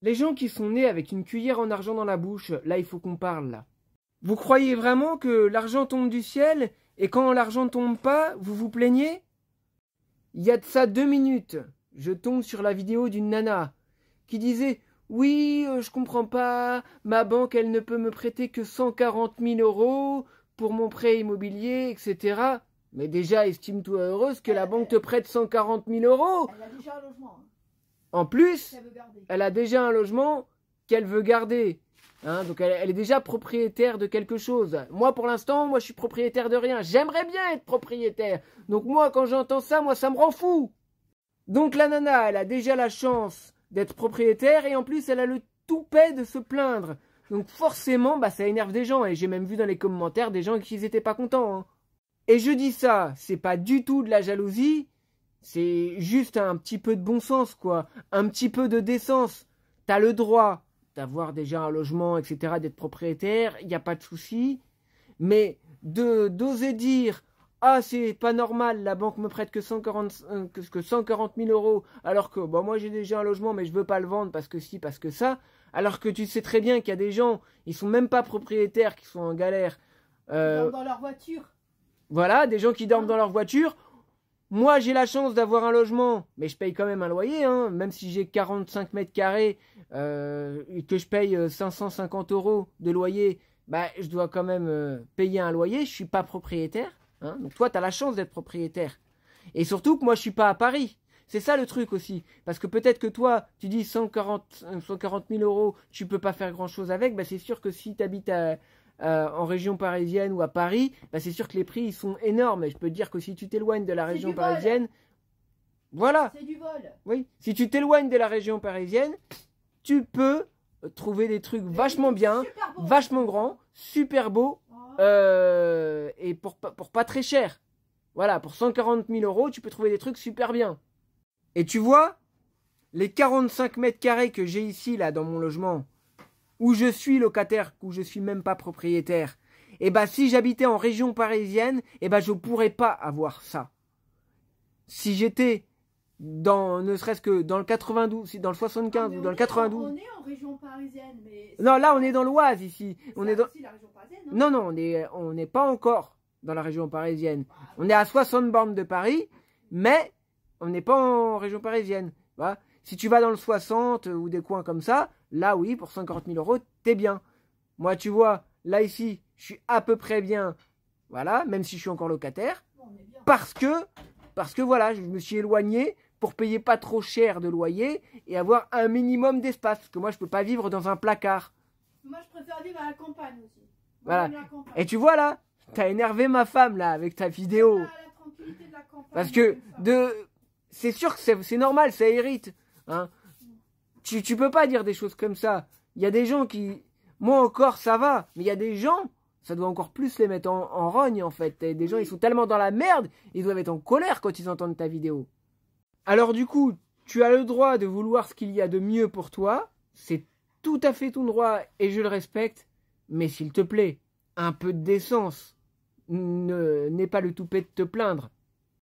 Les gens qui sont nés avec une cuillère en argent dans la bouche, là il faut qu'on parle là. Vous croyez vraiment que l'argent tombe du ciel et quand l'argent tombe pas, vous vous plaignez? Il y a de ça 2 minutes, je tombe sur la vidéo d'une nana qui disait « Oui, je comprends pas, ma banque elle ne peut me prêter que 140 000 € pour mon prêt immobilier, etc. » Mais déjà, estime-toi heureuse que la banque te prête 140 000 €. Elle a déjà un logement. Hein. En plus, elle a déjà un logement qu'elle veut garder. Hein, donc elle est déjà propriétaire de quelque chose. Moi, pour l'instant, moi je suis propriétaire de rien. J'aimerais bien être propriétaire. Donc moi, quand j'entends ça, moi ça me rend fou. Donc la nana, elle a déjà la chance d'être propriétaire et en plus, elle a le toupet de se plaindre. Donc forcément, bah, ça énerve des gens. Et j'ai même vu dans les commentaires des gens qui n'étaient pas contents. Hein. Et je dis ça, c'est pas du tout de la jalousie. C'est juste un petit peu de bon sens, quoi. Un petit peu de décence. T'as le droit d'avoir déjà un logement, etc., d'être propriétaire, il n'y a pas de souci. Mais d'oser dire « Ah, c'est pas normal, la banque me prête que 140 000 €, alors que bah, moi j'ai déjà un logement, mais je veux pas le vendre parce que si, parce que ça. » Alors que tu sais très bien qu'il y a des gens, ils sont même pas propriétaires, qui sont en galère. Ils dorment dans leur voiture. Voilà, des gens qui dorment dans leur voiture. Moi, j'ai la chance d'avoir un logement, mais je paye quand même un loyer, hein, même si j'ai 45 mètres carrés et que je paye 550 € de loyer, bah, je dois quand même payer un loyer, je suis pas propriétaire. Hein, donc toi, tu as la chance d'être propriétaire. Et surtout que moi, je suis pas à Paris. C'est ça le truc aussi. Parce que peut-être que toi, tu dis 140 000 €, tu peux pas faire grand-chose avec, bah, c'est sûr que si tu habites en région parisienne ou à Paris, bah c'est sûr que les prix ils sont énormes. Et je peux te dire que si tu t'éloignes de la région parisienne, voilà. C'est du vol. Oui, si tu t'éloignes de la région parisienne, tu peux trouver des trucs vachement bien, vachement grands, super beaux, et pour pas très cher. Voilà, pour 140 000 €, tu peux trouver des trucs super bien. Et tu vois, les 45 mètres carrés que j'ai ici, là, dans mon logement, où je suis locataire, où je suis même pas propriétaire, et bah si j'habitais en région parisienne, et bah je pourrais pas avoir ça. Si j'étais dans, ne serait-ce que dans le 92, dans le 75 ou dans le 92. On est en région parisienne, mais... Non, là on est dans l'Oise ici. On est dans... la région parisienne, hein. Non, on n'est pas encore dans la région parisienne. On est à 60 bornes de Paris, mais on n'est pas en région parisienne. Voilà. Si tu vas dans le 60 ou des coins comme ça, là oui, pour 50 000 €, t'es bien. Moi, tu vois, là ici, je suis à peu près bien, voilà, même si je suis encore locataire, parce que voilà, je me suis éloigné pour payer pas trop cher de loyer et avoir un minimum d'espace, parce que moi, je peux pas vivre dans un placard. Moi, je préfère vivre à la campagne aussi. Voilà. Et tu vois là, t'as énervé ma femme là avec ta vidéo. La tranquillité de la campagne, parce que c'est sûr que c'est normal, ça irrite. Hein. Tu peux pas dire des choses comme ça. Il y a des gens qui... Moi encore, ça va. Mais il y a des gens, ça doit encore plus les mettre en rogne, en fait. Et des gens, ils sont tellement dans la merde, ils doivent être en colère quand ils entendent ta vidéo. Alors du coup, tu as le droit de vouloir ce qu'il y a de mieux pour toi. C'est tout à fait ton droit et je le respecte. Mais s'il te plaît, un peu de décence. N'aie pas le toupet de te plaindre.